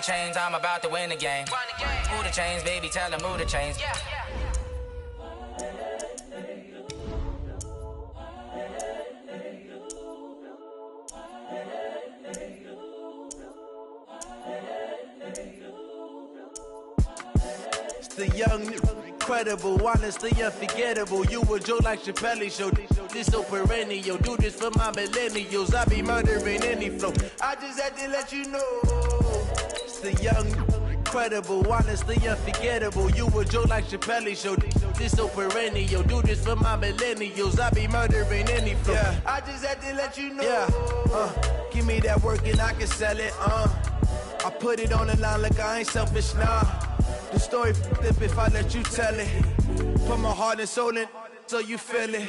the chains, I'm about to win the game. Move the chains, baby, tell them move the chains. The young, incredible, honestly unforgettable. You a joke like Chappelle show. This so perennial. Do this for my millennials. I be murdering any flow. I just had to let you know. It's the young, incredible, honestly unforgettable. You a joke like Chappelle show. This so perennial. Do this for my millennials. I be murdering any flow. Yeah. I just had to let you know. Yeah. Give me that work and I can sell it. I put it on the line like I ain't selfish, nah. The story flip if I let you tell it. Put my heart and soul in so you feel it.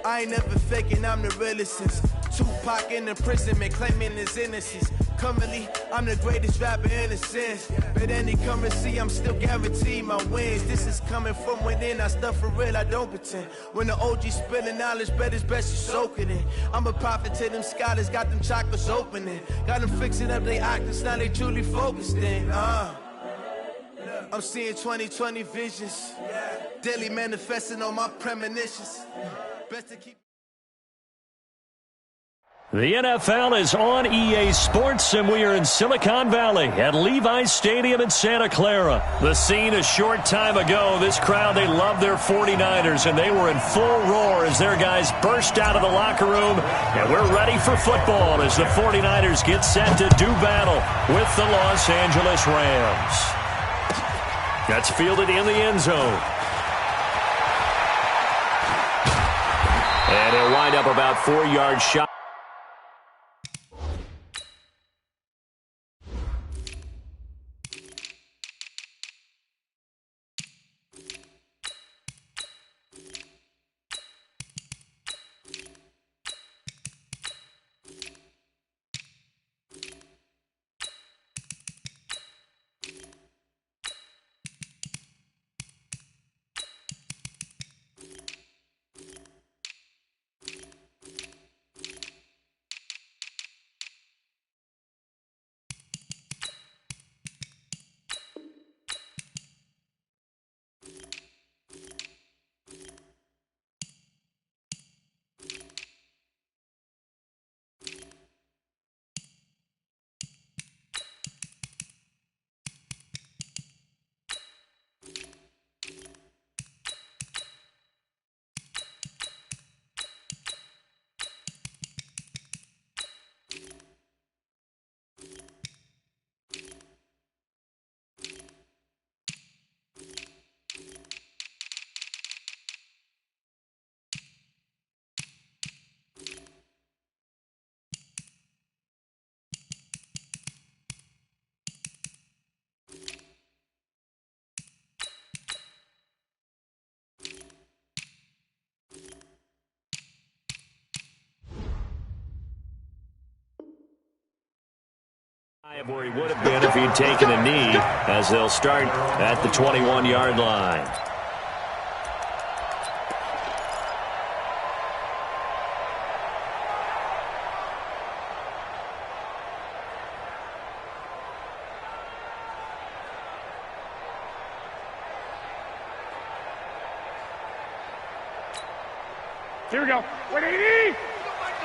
I ain't never faking, I'm the realest since Tupac in imprisonment, claiming his innocence. Currently, I'm the greatest rapper in a sense. But any currency, I'm still guaranteed my wins. This is coming from within, I stuff for real, I don't pretend. When the OG spilling knowledge, bet it's best you soak it in. I'm a prophet to them scholars, got them chakras opening. Got them fixing up their actors, now they truly focused in. I'm seeing 2020 visions, daily manifesting on my premonitions. Best to keep. The NFL is on EA Sports, and we are in Silicon Valley at Levi's Stadium in Santa Clara. The scene a short time ago, this crowd, they love their 49ers, and they were in full roar as their guys burst out of the locker room. And we're ready for football as the 49ers get set to do battle with the Los Angeles Rams. That's fielded in the end zone. And he'll wind up about 4 yards shy. Where he would have been if he'd taken a knee, as they'll start at the 21-yard line. Here we go. 180!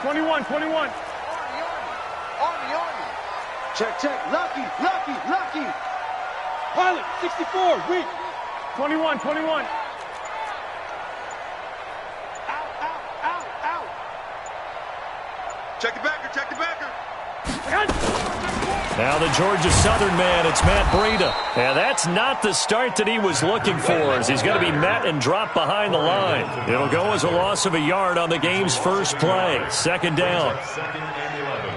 21, 21. Army. Check. Lucky. Pilot, 64, weak. 21. Out. Check the backer. Now the Georgia Southern man, it's Matt Breida. And that's not the start that he was looking for, as he's going to be met and dropped behind the line. It'll go as a loss of a yard on the game's first play. Second down. Second and 11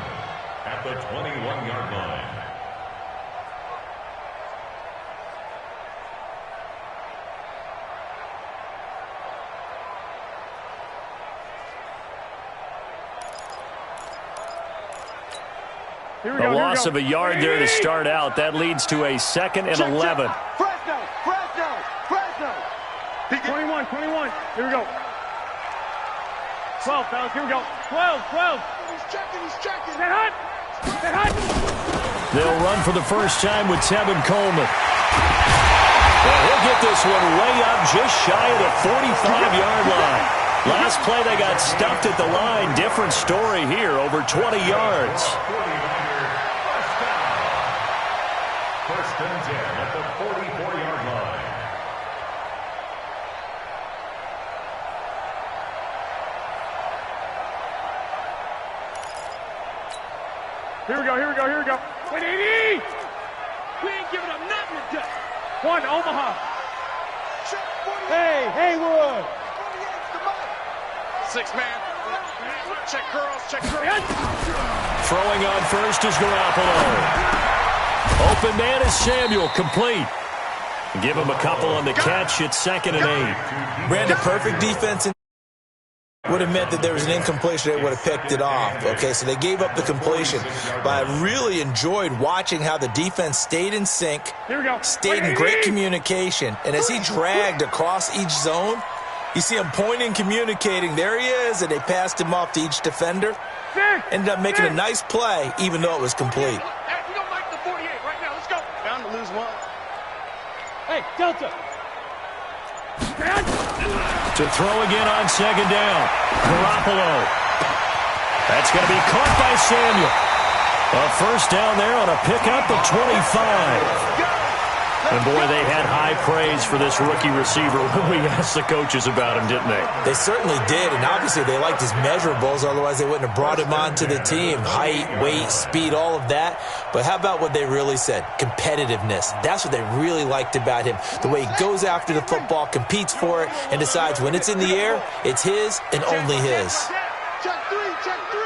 at the 21-yard line. A loss of a yard there to start out. That leads to a second and 11. Fresno. 21. Here we go. 12, fellas. Here we go. 12. He's checking. That hot. They'll run for the first time with Tevin Coleman. And he'll get this one way up just shy of the 45-yard line. Last play, they got stuffed at the line. Different story here, over 20 yards. First and 10 at the 44-yard line. Here we go, here we go, here we go. 180! We ain't giving up nothing today. One, Omaha. Hey, Haywood. 6 man. Check curls, check curls. Throwing on first is Garoppolo. Open man is Samuel, complete. Give him a couple on the catch. It's 2nd and 8. Brandon, perfect defense would have meant that there was an incompletion. They would have picked it off. Okay, so they gave up the completion. But I really enjoyed watching how the defense stayed in sync, stayed in great communication. And as he dragged across each zone, you see him pointing, communicating. There he is, and they passed him off to each defender. Ended up making a nice play, even though it was complete. We don't like the 48 right now. Let's go. Down to lose one. Hey, Delta. To throw again on 2nd down. Garoppolo. That's going to be caught by Samuel. A first down there on a pickup of 25. And, boy, they had high praise for this rookie receiver when we asked the coaches about him, didn't they? They certainly did, and obviously they liked his measurables. Otherwise, they wouldn't have brought him onto the team. Height, weight, speed, all of that. But how about what they really said? Competitiveness. That's what they really liked about him. The way he goes after the football, competes for it, and decides when it's in the air, it's his and only his. Check three, check three.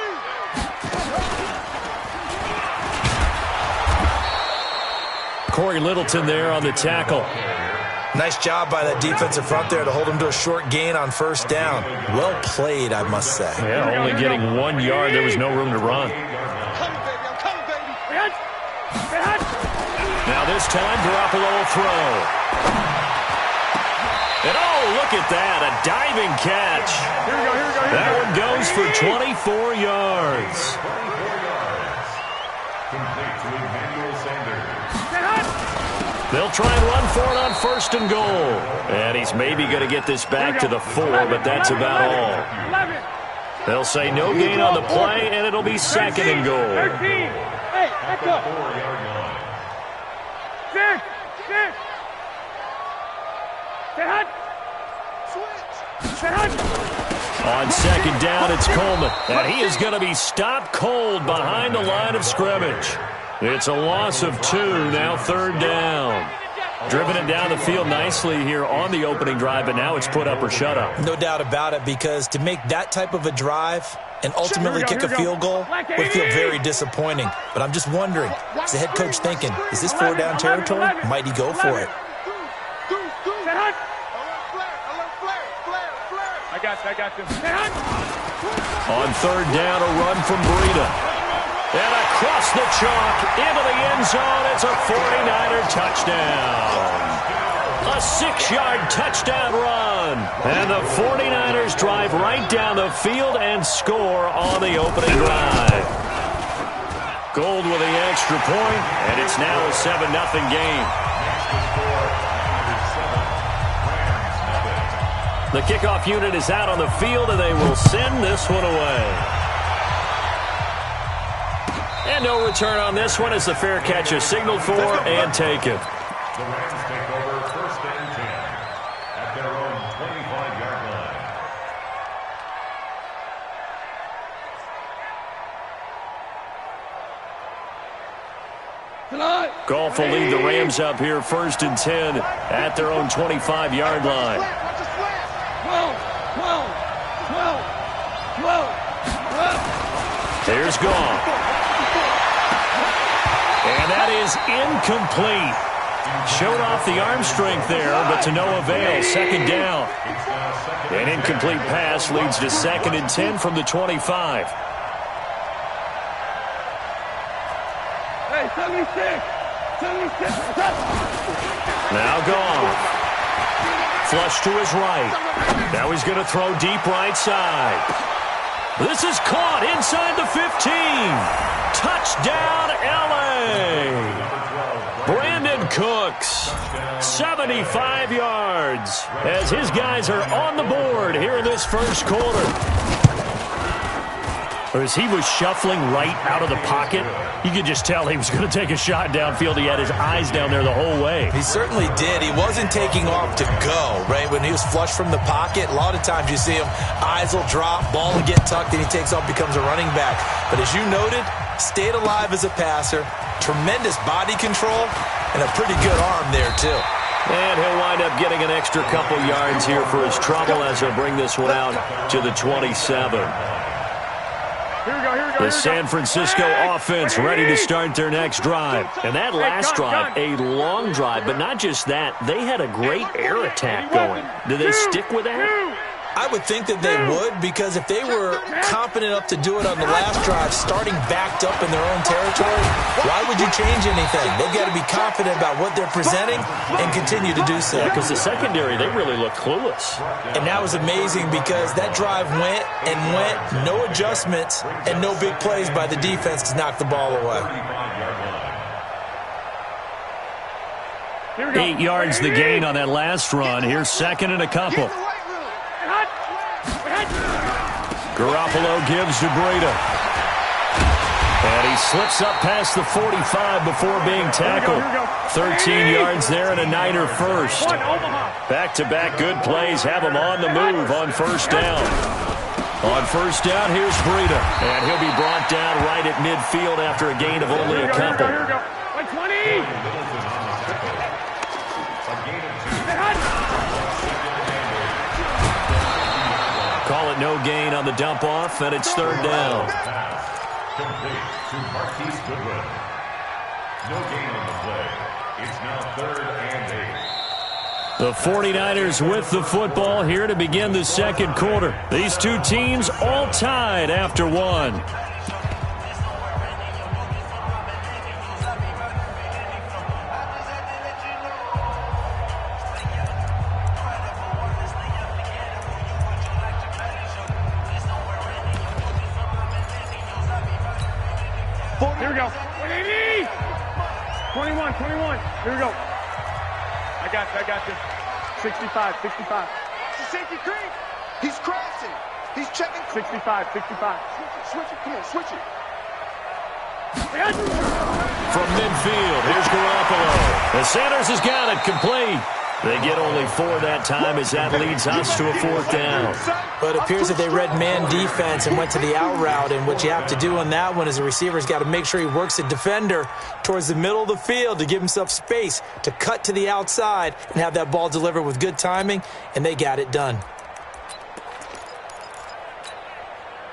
Corey Littleton there on the tackle. Nice job by that defensive front there to hold him to a short gain on first down. Well played, I must say. Yeah, only getting 1 yard. There was no room to run. Now this time, Garoppolo will throw. And oh, look at that, a diving catch. That one goes for 24 yards. Complete to Emmanuel Sanders. They'll try and run for it on 1st and goal. And he's maybe going to get this back to the 4, but that's about all. They'll say no gain on the play, and it'll be 2nd and goal. 13. Hey, back up. 4-yard line. 6. On 2nd down, it's Coleman. And he is going to be stopped cold behind the line of scrimmage. It's a loss of 2, now 3rd down. Driven it down the field nicely here on the opening drive, but now it's put up or shut up. No doubt about it, because to make that type of a drive and ultimately kick a field goal would feel very disappointing. But I'm just wondering, is the head coach thinking, is this 4-down territory? Might he go for it? I got this. On 3rd down, a run from Breida. And across the chalk, into the end zone, it's a 49er touchdown. A 6-yard touchdown run. And the 49ers drive right down the field and score on the opening drive. Gold with the extra point, and it's now a 7-0 game. The kickoff unit is out on the field, and they will send this one away. And no return on this one as the fair catch is signaled for and taken. The Rams take over 1st and 10 at their own 25-yard line. Goff will lead the Rams up here 1st and 10 at their own 25-yard line. 12. There's Goff. And that is incomplete. Showed off the arm strength there, but to no avail. 2nd down. An incomplete pass leads to 2nd and 10 from the 25. Hey, 76. Now Goff. Flush to his right. Now he's going to throw deep right side. This is caught inside the 15. Touchdown, L.A. Brandon Cooks, 75 yards, as his guys are on the board here in this first quarter. As he was shuffling right out of the pocket, you could just tell he was going to take a shot downfield. He had his eyes down there the whole way. He certainly did. He wasn't taking off to go, right? When he was flush from the pocket, a lot of times you see him, eyes will drop, ball will get tucked, and he takes off, becomes a running back. But as you noted, stayed alive as a passer, tremendous body control, and a pretty good arm there, too. And he'll wind up getting an extra couple yards here for his trouble as he'll bring this one out to the 27. The San Francisco offense ready to start their next drive. And that last drive, a long drive, but not just that. They had a great air attack going. Do they stick with that? I would think that they would, because if they were confident enough to do it on the last drive, starting backed up in their own territory, why would you change anything? They've got to be confident about what they're presenting and continue to do so. Because the secondary, they really look clueless. And that was amazing because that drive went and went, no adjustments, and no big plays by the defense to knock the ball away. 8 yards the gain on that last run. Here's second and a couple. Garoppolo gives to Breida. And he slips up past the 45 before being tackled. 13 yards there and a Niner first. Back-to-back good plays have him on the move on first down. On first down, here's Breida. And he'll be brought down right at midfield after a gain of only a couple. Like 20! Call it no gain on the dump-off, and it's third down. Complete to Marquise Goodwin. No gain on the play. It's now 3rd and 8. The 49ers with the football here to begin the second quarter. These two teams all tied after one. Here we go. 180! 21. Here we go. I got this. 65. It's a safety creep. He's crashing. He's checking. 65. Switch it. Come on, switch it. From midfield, here's Garoppolo. The Sanders has got it complete. They get only 4 that time as that leads us to a fourth down. But it appears that they read man defense and went to the out route, and what you have to do on that one is the receiver's got to make sure he works the defender towards the middle of the field to give himself space to cut to the outside and have that ball delivered with good timing, and they got it done.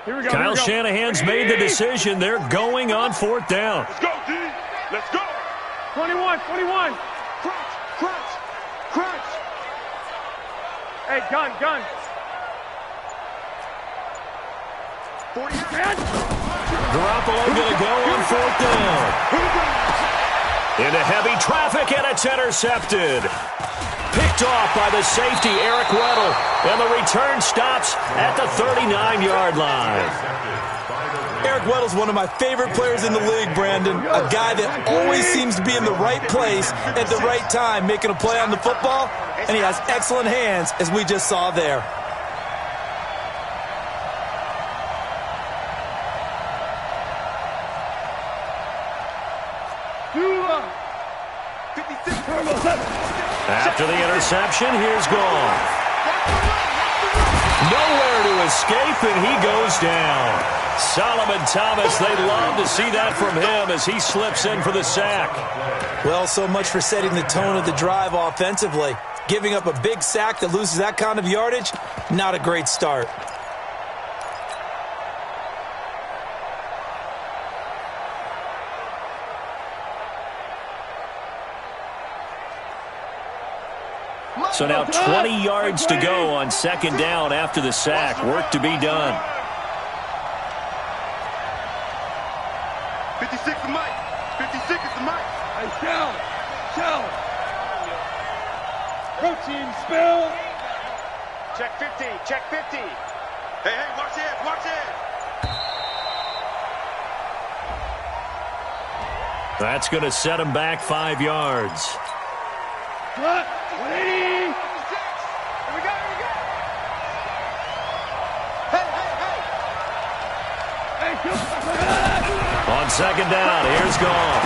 Kyle Shanahan's made the decision. They're going on fourth down. Let's go, D. Let's go. 21. Crunch. Hey, gun. 40. Garoppolo going to go on fourth down. Into heavy traffic, and it's intercepted. Picked off by the safety, Eric Weddle. And the return stops at the 39-yard line. Eric Weddle's one of my favorite players in the league, Brandon. A guy that always seems to be in the right place at the right time, making a play on the football, and he has excellent hands, as we just saw there. After the interception, here's Goff. Nowhere to escape, and he goes down. Solomon Thomas, they'd love to see that from him as he slips in for the sack. Well, so much for setting the tone of the drive offensively. Giving up a big sack that loses that kind of yardage, not a great start. So now 20 yards to go on second down after the sack. Work to be done. 56 is Mike. 56 is the Mike. Hey, shell. Protein spill. Check 50. Hey, watch it. That's going to set him back 5 yards. What? 180. Here we go. Hey, On second down, here's Goff.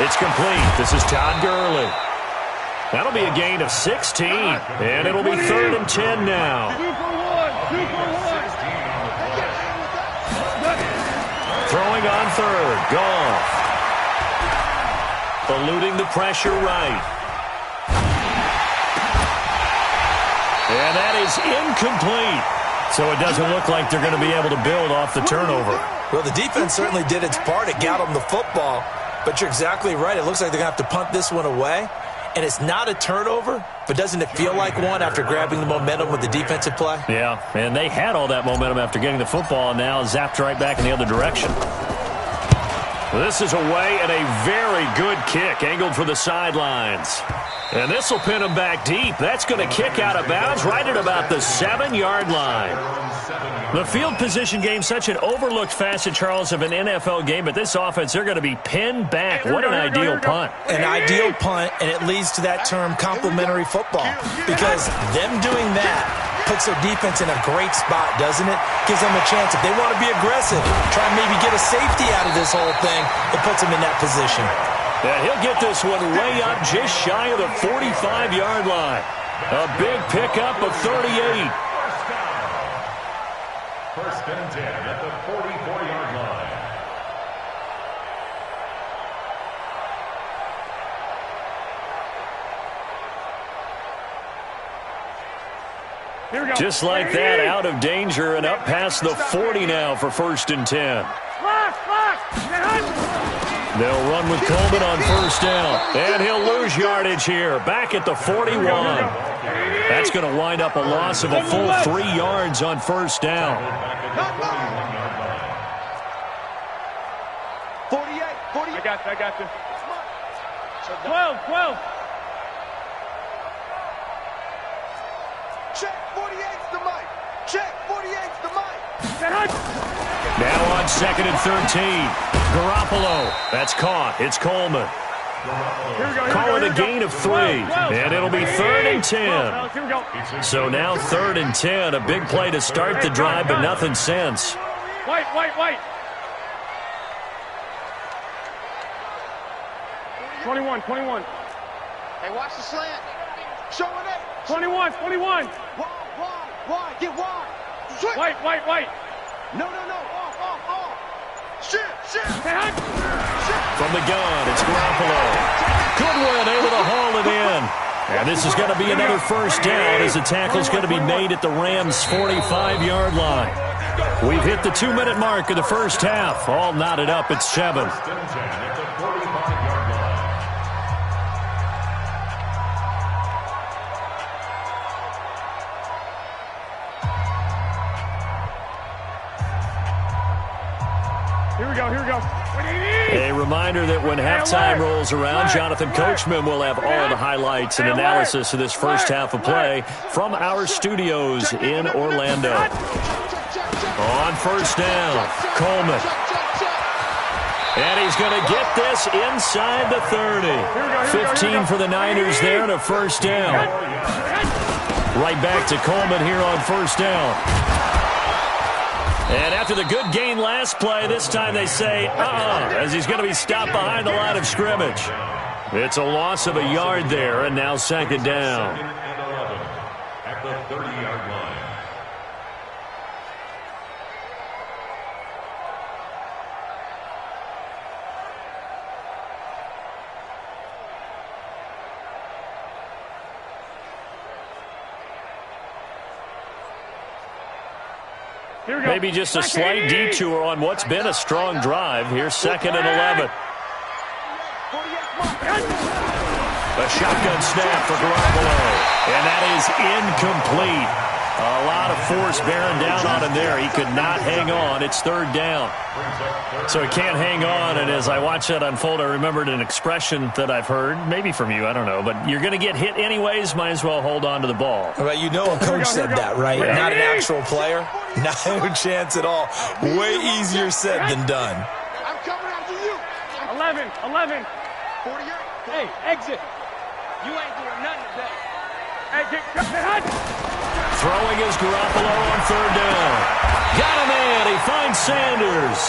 It's complete. This is Todd Gurley. That'll be a gain of 16, and it'll be 3rd and 10 now. 2 for 1. 2 for 1. Throwing on 3rd, Goff. Eluding the pressure right. And that is incomplete. So it doesn't look like they're going to be able to build off the turnover. Well, the defense certainly did its part. It got them the football. But you're exactly right. It looks like they're going to have to punt this one away. And it's not a turnover, but doesn't it feel like one after grabbing the momentum with the defensive play? Yeah, and they had all that momentum after getting the football, and now zapped right back in the other direction. This is away and a very good kick, angled for the sidelines. And this will pin him back deep. That's going to kick out of bounds right at about the 7-yard line. The field position game, such an overlooked facet, Charles, of an NFL game, but this offense, they're going to be pinned back. What an ideal punt. An ideal punt, and it leads to that term complementary football, because them doing that puts their defense in a great spot, doesn't it? Gives them a chance. If they want to be aggressive, try and maybe get a safety out of this whole thing, it puts them in that position. Yeah, he'll get this one way up just shy of the 45-yard line. A big pickup of 38. First and 10 at the 44-yard line. Here we go. Just like that, out of danger and up past the 40 now for 1st and 10. They'll run with Coleman on 1st down. And he'll lose yardage here. Back at the 41. That's going to wind up a loss of a full 3 yards on 1st down. 48. I got you. 12. Check 48's the mic. Check 48's the mic. Now on 2nd and 13. Garoppolo. That's caught. It's Coleman. Call it a gain of 3. And it'll be 3rd and 10. So now 3rd and 10. A big play to start the drive, but nothing since. White. Twenty-one. Hey, watch the slant. Show it up. 21. Wide. Get wide. Switch. White. No. Off. Shift. From the gun, it's Garoppolo. Goodwin able to haul it in. And this is going to be another 1st down as the tackle's going to be made at the Rams' 45-yard line. We've hit the 2-minute mark of the 1st half. All knotted up at 7. First and 10 at the 45-yard line. Here we go. A reminder that when halftime rolls around, Jonathan Coachman will have all the highlights and analysis of this first half of play from our studios in Orlando. On 1st down, Coleman. And he's going to get this inside the 30. 15 for the Niners there and a 1st down. Right back to Coleman here on 1st down. And after the good gain last play, this time they say, as he's going to be stopped behind the line of scrimmage. It's a loss of a yard there, and now 2nd down. 2nd and 11 at the 30-yard line. Maybe just a slight detour on what's been a strong drive. Here's 2nd and 11. A shotgun snap for Garoppolo. And that is incomplete. A lot of force bearing down on him there. He could not hang on. It's 3rd down. So he can't hang on, and as I watch that unfold, I remembered an expression that I've heard, maybe from you, I don't know, but you're going to get hit anyways, might as well hold on to the ball. Well, you know a coach said that, right? Yeah. Not an actual player. No chance at all. Way easier said than done. I'm coming after you. 11. 48. Hey, exit. You ain't doing nothing today. Hey, get hot. Throwing is Garoppolo on third down. Got him in. He finds Sanders.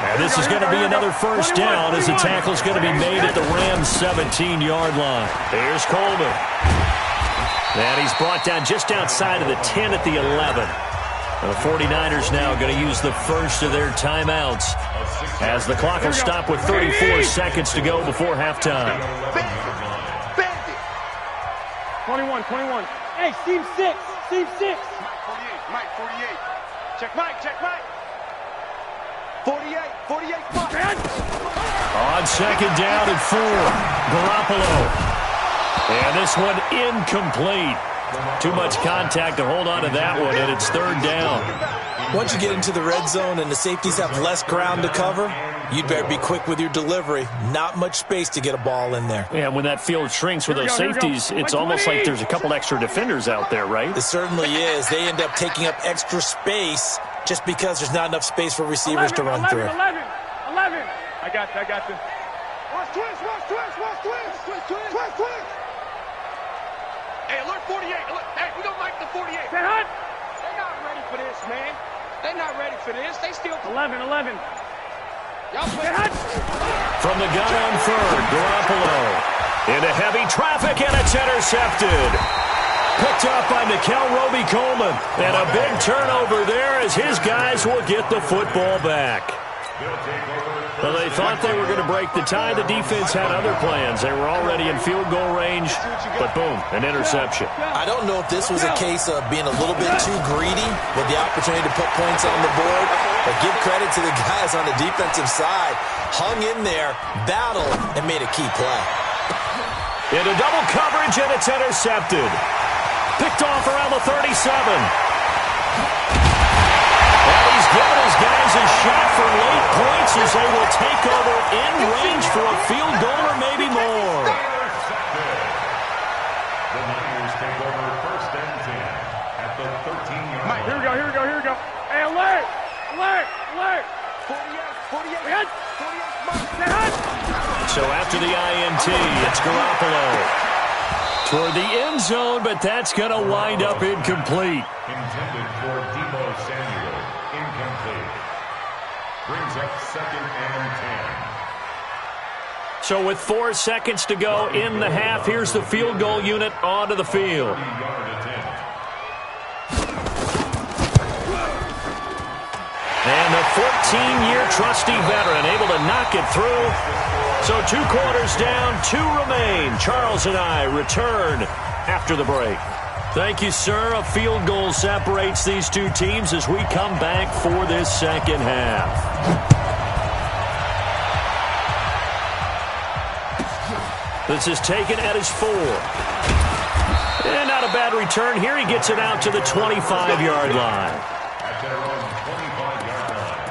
And this is going to be another first down as the tackle's going to be made at the Rams' 17-yard line. Here's Coleman. And he's brought down just outside of the 10 at the 11. And the 49ers now going to use the first of their timeouts as the clock will stop with 34 seconds to go before halftime. 21. Hey, seam 6. 48. Mike, 48. Check Mike. 48. Mike. On second down and 4, Garoppolo. And this one incomplete. Too much contact to hold on to that one, and it's third down. Once you get into the red zone and the safeties have less ground to cover, you'd better be quick with your delivery. Not much space to get a ball in there. Yeah, when that field shrinks with those safeties, it's almost like there's a couple extra defenders out there, right? It certainly is. They end up taking up extra space just because there's not enough space for receivers to run through. 11. I got you. Watch twist. Hey, alert 48. Hey, we don't like the 48. They're not ready for this, man. They're not ready for this. They still 11. Y'all play hot. From the gun on third, Garoppolo. Into heavy traffic, and it's intercepted. Picked up by Nickel Roby-Coleman. And a big turnover there as his guys will get the football back. Well, they thought they were going to break the tie. The defense had other plans. They were already in field goal range, but boom, an interception. I don't know if this was a case of being a little bit too greedy with the opportunity to put points on the board, but give credit to the guys on the defensive side. Hung in there, battled, and made a key play. Into double coverage, and it's intercepted. Picked off around the 37. And he's given his guys a shot for late points as they will take over in range for a field goal or maybe more. The Niners take over first and 10 at the 13-yard line. Here we go. Hey, alert. 48. So after the INT, it's Garoppolo toward the end zone, but that's going to wind up incomplete. Intended for Deebo Samuel. Incomplete. Brings up second and 10. So with 4 seconds to go in the half, here's the field goal unit onto the field. 30-yard attempt. And the 14-year trusty veteran able to knock it through. So 2 quarters down, 2 remain. Charles and I return after the break. Thank you, sir. A field goal separates these two teams as we come back for this second half. This is taken at his 4. And not a bad return here. He gets it out to the 25-yard line. At their own 25-yard line.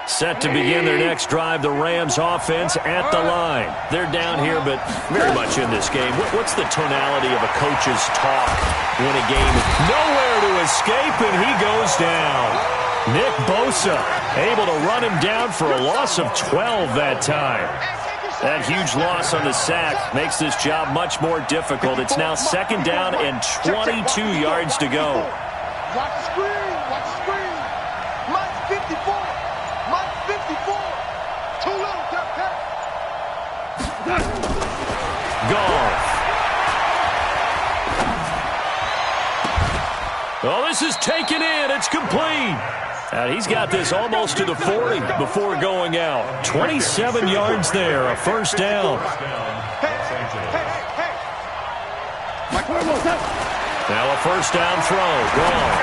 Set to begin their next drive, the Rams offense at the line. They're down here, but very much in this game. What's the tonality of a coach's talk when a game is nowhere to escape and he goes down? Nick Bosa able to run him down for a loss of 12 that time. That huge loss on the sack makes this job much more difficult. It's now second down and 22 yards to go. Watch the screen. Mike's 54. Too little, Golf. Oh, this is taken in. It's complete. He's got this almost to the 40 before going out. 27 yards there, a first down. Now a first down throw. Gone.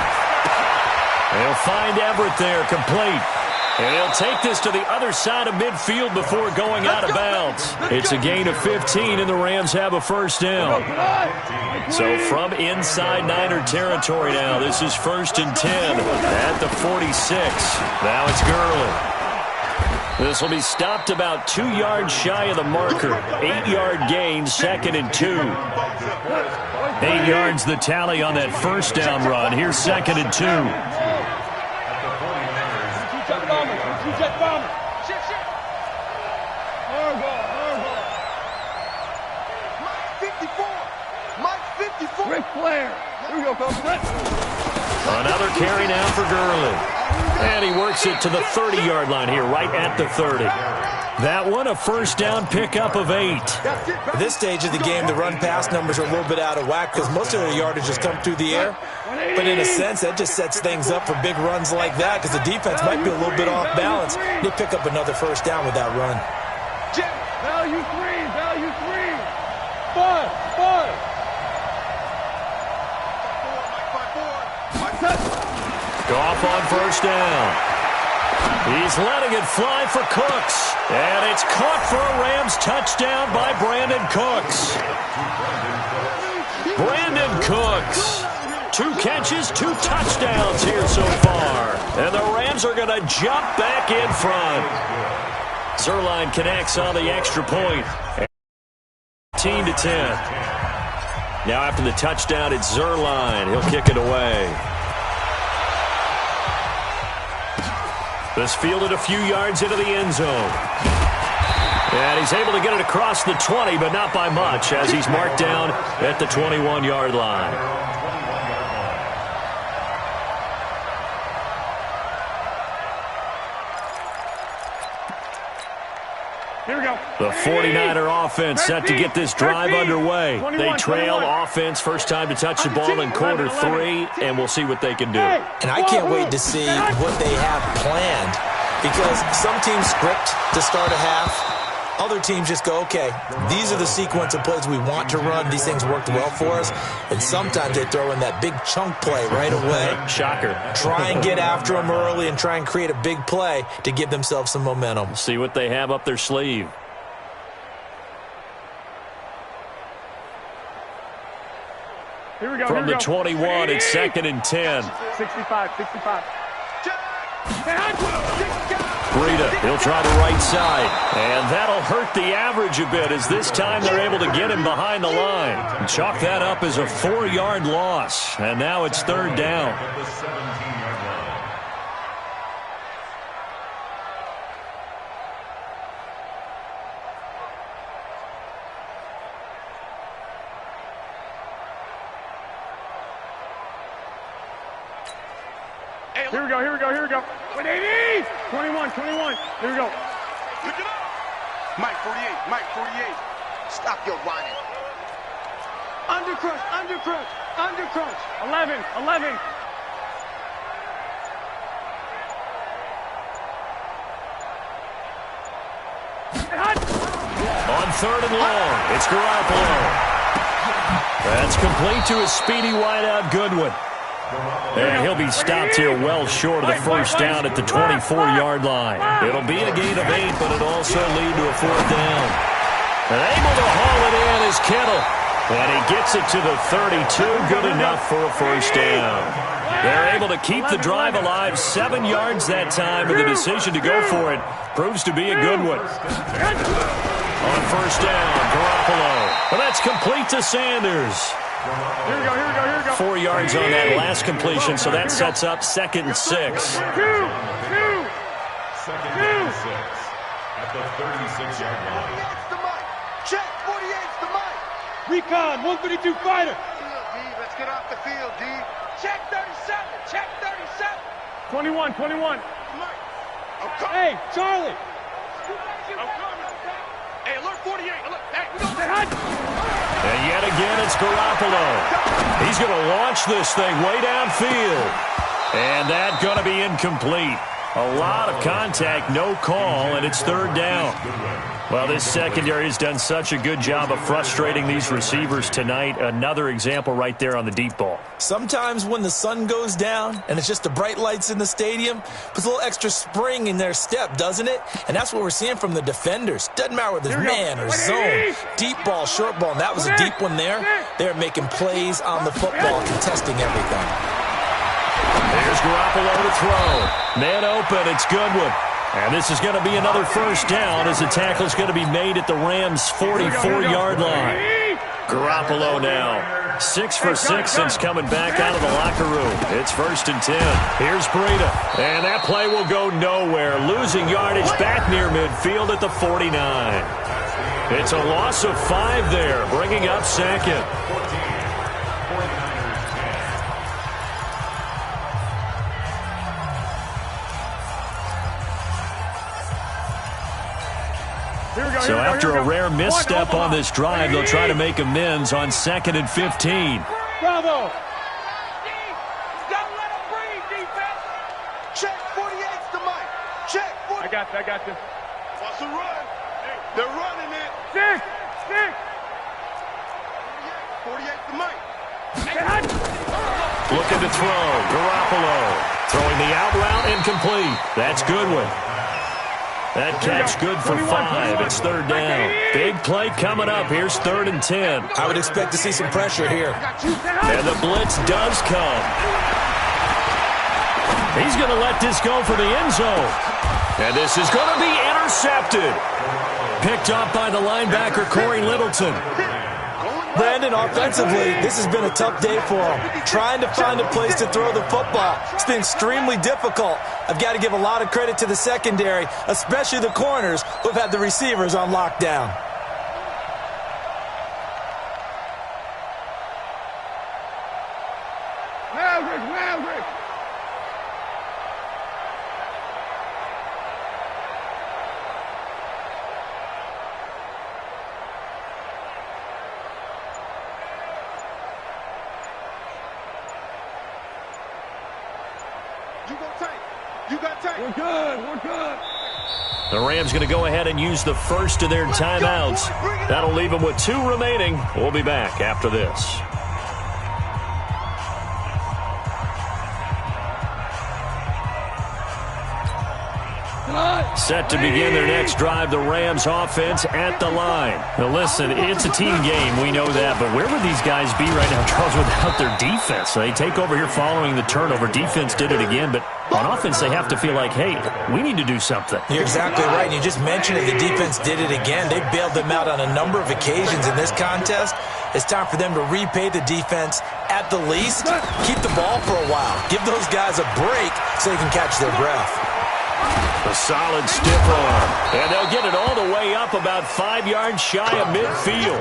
They'll find Everett there, complete. And he'll take this to the other side of midfield before going out of bounds. It's a gain of 15, and the Rams have a first down. So from inside Niner territory now, this is first and 10 at the 46. Now it's Gurley. This will be stopped about 2 yards shy of the marker. 8-yard gain, second and 2. 8 yards the tally on that first down run. Here's second and 2. bomber. Two-jet bomber. Shit. Hard ball. Mike 54. Ric Flair. Here we go, folks. Another carry now for Gurley. And he works it to the 30-yard line here, right at the 30. That one, a first down pickup of 8. At this stage of the game, the run-pass numbers are a little bit out of whack because most of their yardage has come through the air. But in a sense, that just sets things up for big runs like that because the defense might be a little bit off balance. They pick up another first down with that run. Value 3. 5. Goff on first down. He's letting it fly for Cooks. And it's caught for a Rams touchdown by Brandon Cooks. Brandon Cooks. 2 catches, 2 touchdowns here so far. And the Rams are going to jump back in front. Zerline connects on the extra point. 13-10. Now after the touchdown, it's Zerline. He'll kick it away. This fielded a few yards into the end zone. And he's able to get it across the 20, but not by much, as he's marked down at the 21-yard line. Here we go. The 49er offense set to get this drive underway. They trail offense first time to touch the ball in quarter 3, and we'll see what they can do. And I can't wait to see what they have planned because some teams script to start a half. Other teams just go, okay, these are the sequence of plays we want to run. These things worked well for us. And sometimes they throw in that big chunk play right away. Shocker. Try and get after them early and try and create a big play to give themselves some momentum. See what they have up their sleeve. Here we go. From the 21, it's 2nd and 10. 65. Breida, he'll try the right side. And that'll hurt the average a bit as this time they're able to get him behind the line. And chalk that up as a 4-yard loss. And now it's 3rd down. Here we go. 21. Here we go. Pick it up. Mike 48. Stop your whining. Undercrush. 11. On 3rd and long, it's Garoppolo. That's complete to his speedy wideout Goodwin. And he'll be stopped here well short of the first down at the 24-yard line. It'll be a gain of 8, but it'll also lead to a 4th down. And able to haul it in is Kittle. And he gets it to the 32, good enough for a first down. They're able to keep the drive alive 7 yards that time, and the decision to go for it proves to be a good one. On first down, Garoppolo. Well, that's complete to Sanders. Here we go. 4 yards on that last completion, so that sets up 2nd and 6. Second and 6 at the 36-yard line. 48's the Mike. Check. 48's the Mike. Recon, 132 fighter. D, let's get off the field, D. Check 37. 21. Mike. Hey, Charlie. I'm coming. Hey, alert 48. Alert. Hey, we Say hi. And yet again, it's Garoppolo. He's going to launch this thing way downfield. And that's going to be incomplete. A lot of contact, no call, and it's 3rd down. Well, this secondary has done such a good job of frustrating these receivers tonight. Another example right there on the deep ball. Sometimes when the sun goes down and it's just the bright lights in the stadium, puts a little extra spring in their step, doesn't it? And that's what we're seeing from the defenders. Doesn't matter whether it's man or zone, deep ball, short ball, and that was a deep one there. They're making plays on the football, contesting everything. There's Garoppolo to throw. Man open, it's Goodwin. And this is going to be another first down as the tackle's going to be made at the Rams' 44-yard line. Garoppolo now 6 for 6 since coming back out of the locker room. It's 1st and 10. Here's Breida. And that play will go nowhere. Losing yardage back near midfield at the 49. It's a loss of 5 there, bringing up 2nd. So after a rare misstep on this drive, they'll try to make amends on 2nd and 15. Bravo! Gotta let him breathe, defense! Check 48's the mic. Check 40. I got you. What's the run? They're running it. 6! 48's the mic. Looking to throw. Garoppolo throwing the out route incomplete. That's Goodwin. That catch good for 5. It's 3rd down. Big play coming up. Here's 3rd and 10. I would expect to see some pressure here. And the blitz does come. He's going to let this go for the end zone. And this is going to be intercepted. Picked up by the linebacker, Corey Littleton. Brandon, offensively, this has been a tough day for him. Trying to find a place to throw the football. It's been extremely difficult. I've got to give a lot of credit to the secondary, especially the corners who have had the receivers on lockdown. Maverick! We're good. The Rams going to go ahead and use the first of their timeouts. That'll leave them with 2 remaining. We'll be back after this. Set to begin their next drive, the Rams offense at the line. Now listen, it's a team game, we know that, but where would these guys be right now, Charles, without their defense? So they take over here following the turnover. Defense did it again, but on offense they have to feel like, hey, we need to do something. You're exactly right. You just mentioned it. The defense did it again. They bailed them out on a number of occasions in this contest. It's time for them to repay the defense at the least. Keep the ball for a while. Give those guys a break so they can catch their breath. A solid stiff arm. And they'll get it all the way up about 5 yards shy of midfield.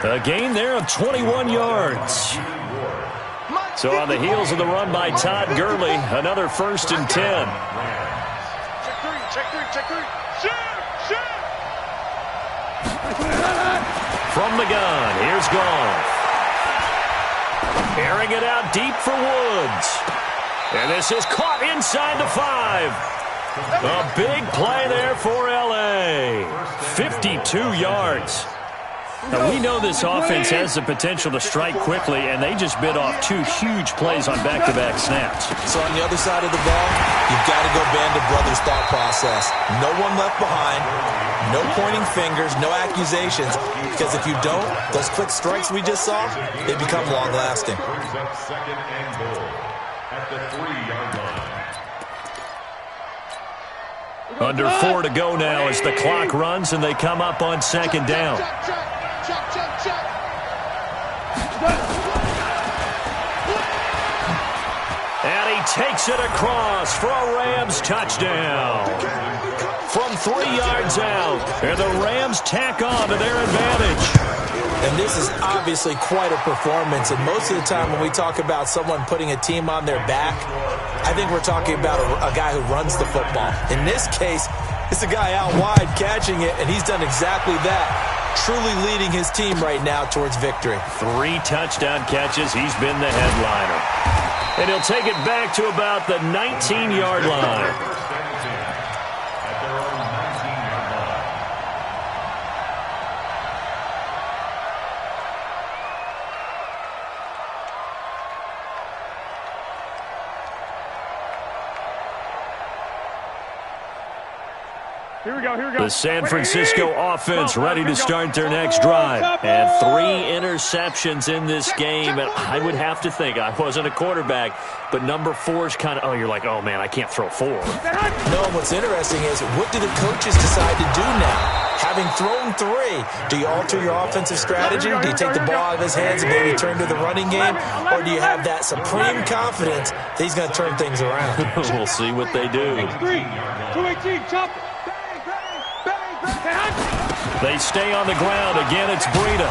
A gain there of 21 yards. So on the heels of the run by Todd Gurley, another 1st and 10. Check three. Shoot! From the gun, here's Goff. Airing it out deep for Woods. And this is caught inside the 5. A big play there for L.A. 52 yards. Now, we know this offense has the potential to strike quickly, and they just bit off 2 huge plays on back-to-back snaps. So on the other side of the ball, you've got to go band of brothers thought process. No one left behind, no pointing fingers, no accusations, because if you don't, those quick strikes we just saw, they become long-lasting. Brings up 2nd and goal at the 3-yard line. Under 4 to go now as the clock runs and they come up on 2nd down. And he takes it across for a Rams touchdown. From 3 yards out, and the Rams tack on to their advantage. And this is obviously quite a performance. And most of the time when we talk about someone putting a team on their back, I think we're talking about a guy who runs the football. In this case, it's a guy out wide catching it, and he's done exactly that, truly leading his team right now towards victory. 3 touchdown catches. He's been the headliner. And he'll take it back to about the 19-yard line. Here we go. The San Francisco offense ready to start their next drive. And 3 interceptions in this game. And I would have to think, I wasn't a quarterback, but number 4 is kind of, you're like, oh, man, I can't throw 4. No, and what's interesting is, what do the coaches decide to do now? Having thrown 3, do you alter your offensive strategy? Do you take the ball out of his hands and maybe turn to the running game? Or do you have that supreme confidence that he's going to turn things around? We'll see what they do. 218, chop it. They stay on the ground. Again, it's Breida.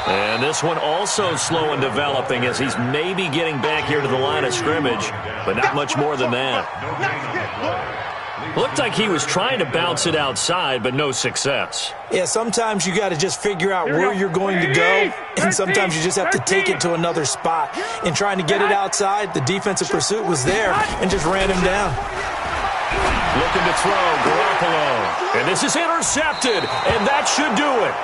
And this one also slow in developing as he's maybe getting back here to the line of scrimmage, but not much more than that. Looked like he was trying to bounce it outside, but no success. Yeah, sometimes you got to just figure out where you're going to go, and sometimes you just have to take it to another spot. In trying to get it outside, the defensive pursuit was there and just ran him down. Looking to throw, Garoppolo. And this is intercepted, and that should do it.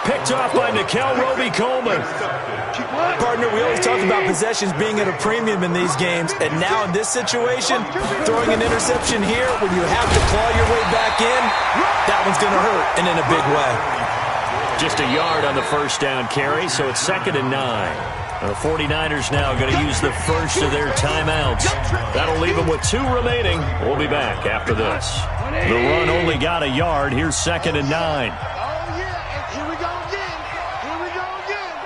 Picked off by Nickel Roby-Coleman. Partner, we always talk about possessions being at a premium in these games, and now in this situation, throwing an interception here when you have to claw your way back in, that one's going to hurt, and in a big way. Just a yard on the first down carry, so it's 2nd and 9. The 49ers now going to use the first of their timeouts. That'll leave them with 2 remaining. We'll be back after this. The run only got a yard. Here's 2nd and 9. Oh, yeah. Here we go again. Here we go again.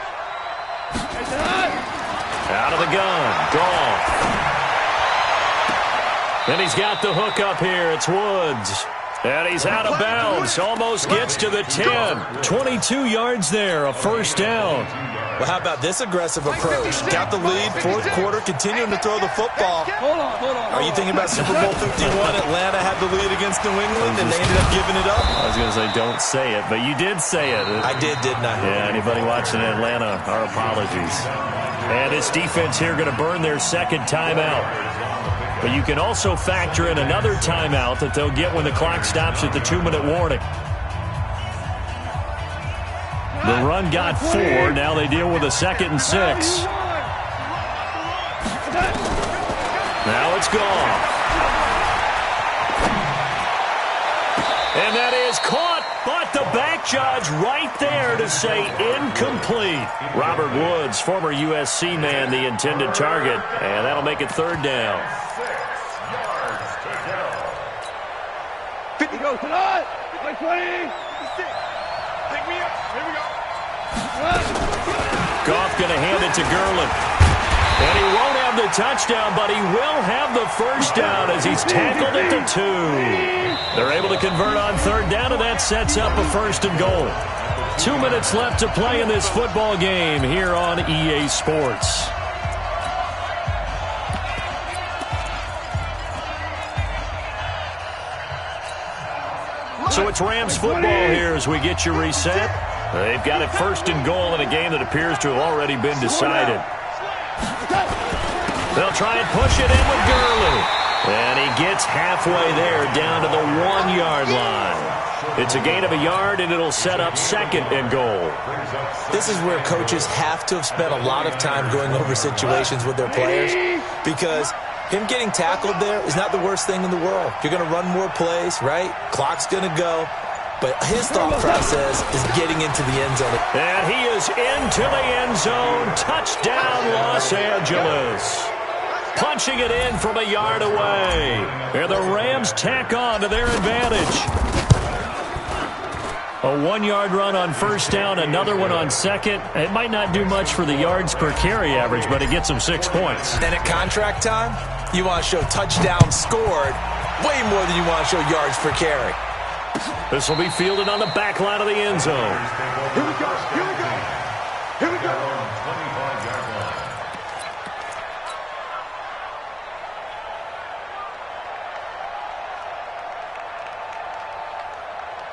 Out of the gun. Goff. And he's got the hook up here. It's Woods. And he's out of bounds. Almost gets to the 10. 22 yards there. A first down. Well, how about this aggressive approach? Got the lead, 4th quarter, continuing to throw the football. Hold on. Are you thinking about Super Bowl 51? Atlanta had the lead against New England, and they ended up giving it up? I was going to say, don't say it, but you did say it. I did, didn't I? Yeah, anybody watching Atlanta, our apologies. And this defense here going to burn their 2nd timeout. But you can also factor in another timeout that they'll get when the clock stops at the 2-minute warning. The run got 4. Now they deal with a 2nd and 6. Now it's Goff. And that is caught, but the back judge right there to say incomplete. Robert Woods, former USC man, the intended target. And that'll make it 3rd down. 50 goes tonight. 20. Pick me up. Here we go. Goff going to hand it to Gurley. And he won't have the touchdown, but he will have the first down as he's tackled at the 2. They're able to convert on 3rd down, and that sets up a 1st and goal. 2 minutes left to play in this football game here on EA Sports. So it's Rams football here as we get you reset. They've got it 1st and goal in a game that appears to have already been decided. They'll try and push it in with Gurley. And he gets halfway there down to the 1-yard line. It's a gain of a yard, and it'll set up 2nd and goal. This is where coaches have to have spent a lot of time going over situations with their players, because him getting tackled there is not the worst thing in the world. You're going to run more plays, right? Clock's going to go. But his thought process is getting into the end zone. And he is into the end zone. Touchdown, Los Angeles. Punching it in from a yard away. And the Rams tack on to their advantage. A 1-yard run on 1st down, another one on 2nd. It might not do much for the yards per carry average, but it gets them 6 points. Then at contract time, you want to show touchdowns scored way more than you want to show yards per carry. This will be fielded on the back line of the end zone. Here we go. Here we go. Here we go.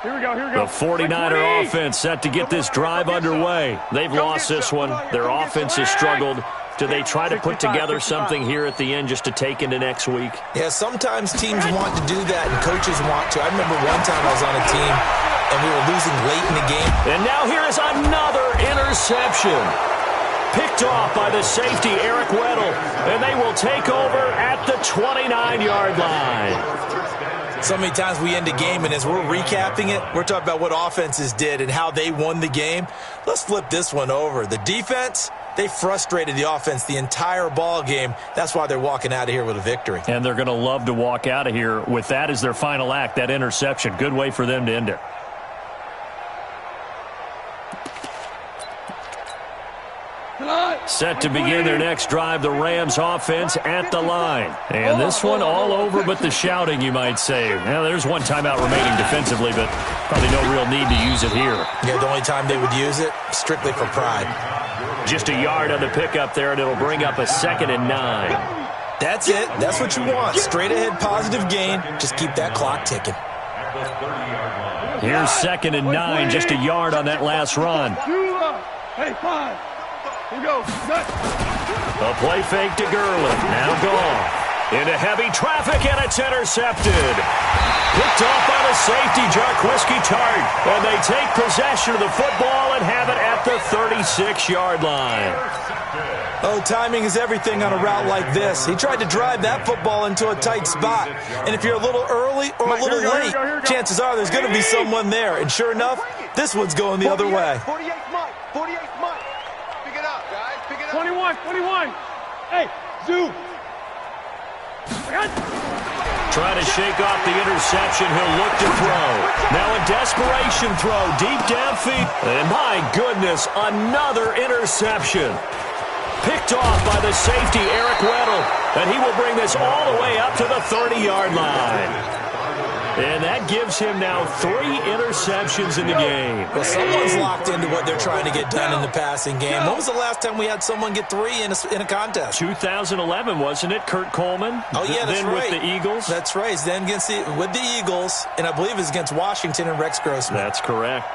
Here we go. Here we go. The 49er offense set to get this drive underway. They've lost this one. Their offense has struggled. Do they try to put together something here at the end just to take into next week? Yeah, sometimes teams want to do that and coaches want to. I remember one time I was on a team and we were losing late in the game. And now here is another interception. Picked off by the safety, Eric Weddle. And they will take over at the 29-yard line. So many times we end a game, and as we're recapping it, we're talking about what offenses did and how they won the game. Let's flip this one over. The defense, they frustrated the offense the entire ball game. That's why they're walking out of here with a victory. And they're going to love to walk out of here with that as their final act, that interception. Good way for them to end it. Set to begin their next drive, the Rams offense at the line. And this one all over but the shouting, you might say. Now, there's one timeout remaining defensively, but probably no real need to use it here. Yeah, the only time they would use it, strictly for pride. Just a yard on the pickup there, and it'll bring up a 2nd and 9. That's it. That's what you want. Straight ahead, positive gain. Just keep that clock ticking. Here's 2nd and 9, just a yard on that last run. Hey, 5. Here we go. A play fake to Gurley. Now gone. Into heavy traffic, and it's intercepted. Picked off by the safety, Jarquiski Tart. And they take possession of the football and have it at the 36-yard line. Oh, timing is everything on a route like this. He tried to drive that football into a tight spot. And if you're a little early or a little late, chances are there's going to be someone there. And sure enough, this one's going the other way. 48 Mike. 48 Mike. Pick it up, guys. Pick it up. 21. Hey, Zoo. Trying to shake off the interception. He'll look to throw. Now a desperation throw deep downfield. And my goodness, another interception. Picked off by the safety, Eric Weddle. And he will bring this all the way up to the 30-yard line. And that gives him now 3 interceptions in the game. Well, someone's locked into what they're trying to get done in the passing game. When was the last time we had someone get 3 in a contest? 2011, wasn't it? Kurt Coleman? Oh, yeah, that's then right. With the Eagles? That's right. Then with the Eagles, and I believe it's against Washington and Rex Grossman. That's correct.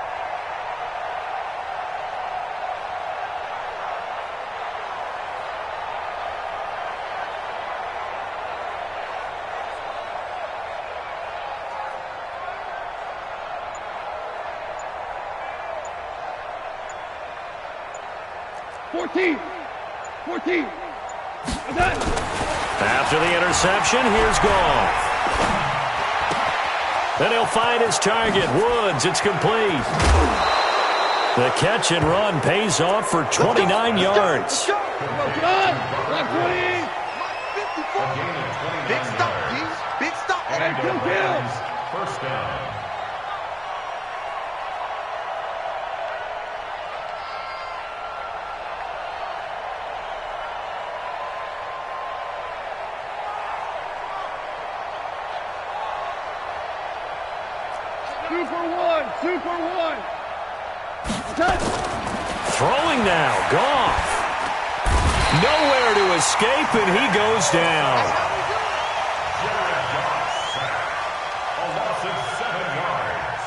After the interception, here's Goff. Then he'll find his target, Woods. It's complete. The catch and run pays off for 29 yards. Big stop, Keith. Big stop. First down. Super one. Throwing now, Goff. Nowhere to escape, and he goes down. A loss of 7 yards.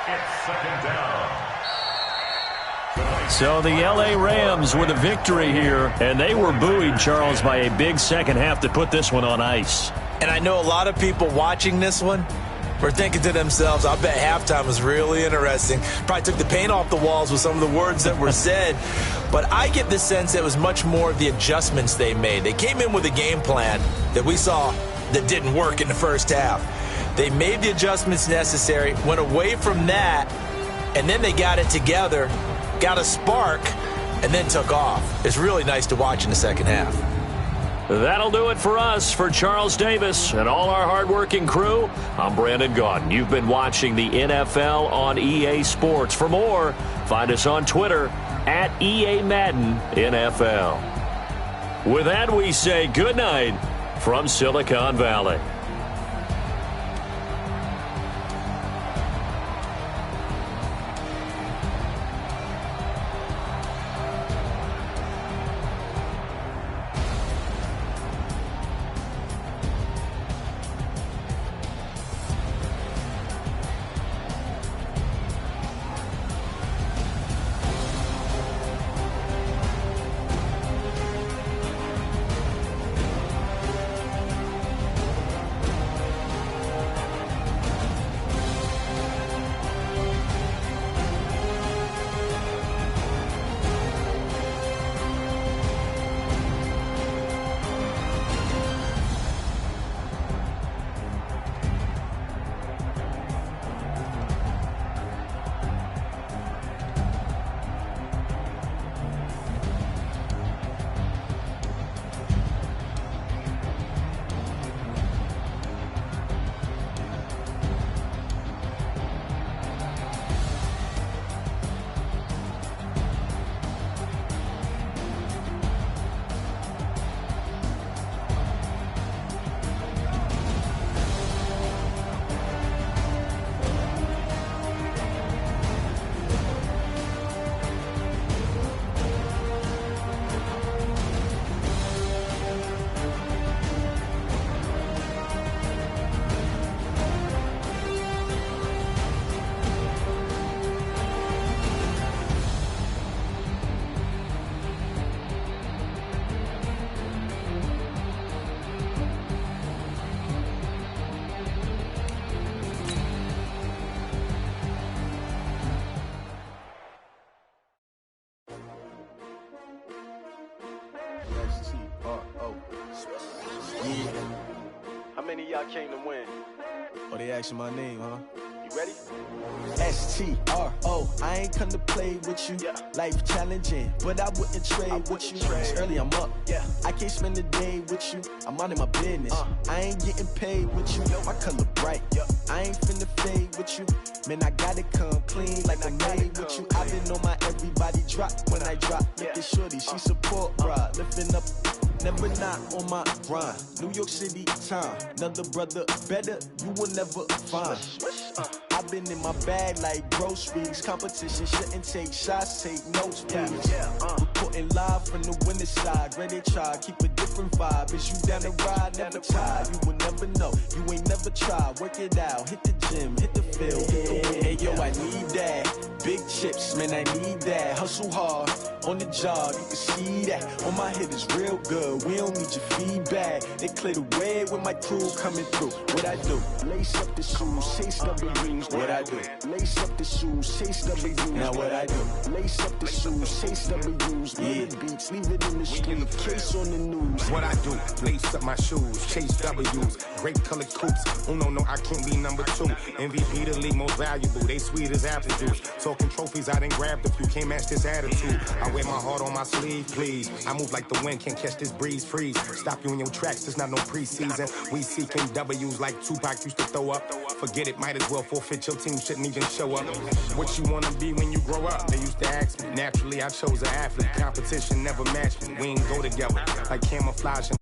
It's 2nd down. So the L.A. Rams with a victory here, and they were buoyed, Charles, by a big second half to put this one on ice. And I know a lot of people watching this one were thinking to themselves, I bet halftime was really interesting. Probably took the paint off the walls with some of the words that were said. But I get the sense that it was much more of the adjustments they made. They came in with a game plan that we saw that didn't work in the first half. They made the adjustments necessary, went away from that, and then they got it together, got a spark, and then took off. It's really nice to watch in the second half. That'll do it for us. For Charles Davis and all our hardworking crew, I'm Brandon Gaudin. You've been watching the NFL on EA Sports. For more, find us on Twitter at EA Madden NFL. With that, we say good night from Silicon Valley. I came to win. Oh, they asking my name, huh? You ready? S-T-R-O, I ain't come to play with you. Life challenging, but I wouldn't trade with you. It's early, I'm up. I can't spend the day with you. I'm minding my business. I ain't getting paid with you. My color bright. I ain't finna fade with you. Man, I gotta come clean like I'm made with you. I've been on my everybody drop when I drop. Look at shorty, she support ride. Lifting up, never not on my grind. New York City time, another brother better, you will never find. I've been in my bag like groceries. Competition shouldn't take shots, take notes, please. Reporting live from the winning side. Ready to try, keep a different vibe. Is you down the ride, never tired. You will never know, you ain't never tried. Work it out, hit the gym, hit the field, hit the wind. Hey yo, I need that. Big chips, man, I need that. Hustle hard, on the job, you can see that. On my head is real good, we don't need your feedback. They clear the way with my crew coming through. What I do? Lace up the shoes, chase W's. What I do? Lace up the shoes, chase W's. Now what I do? Lace up the shoes, chase W's. Yeah, beats, leave it in the street, case on the news. What I do? Lace up my shoes, chase W's. Great colored coops. Oh no, I can't be number 2. MVP the league most valuable. They sweet as apple juice. Talking trophies, I didn't grab the few. Can't match this attitude. I wear my heart on my sleeve, please. I move like the wind, can't catch this breeze, freeze. Stop you in your tracks, there's not no preseason. We seeking W's like Tupac used to throw up. Forget it, might as well forfeit. Your team shouldn't even show up. What you wanna be when you grow up? They used to ask me. Naturally, I chose an athlete. Competition never matched me. We ain't go together like camouflage and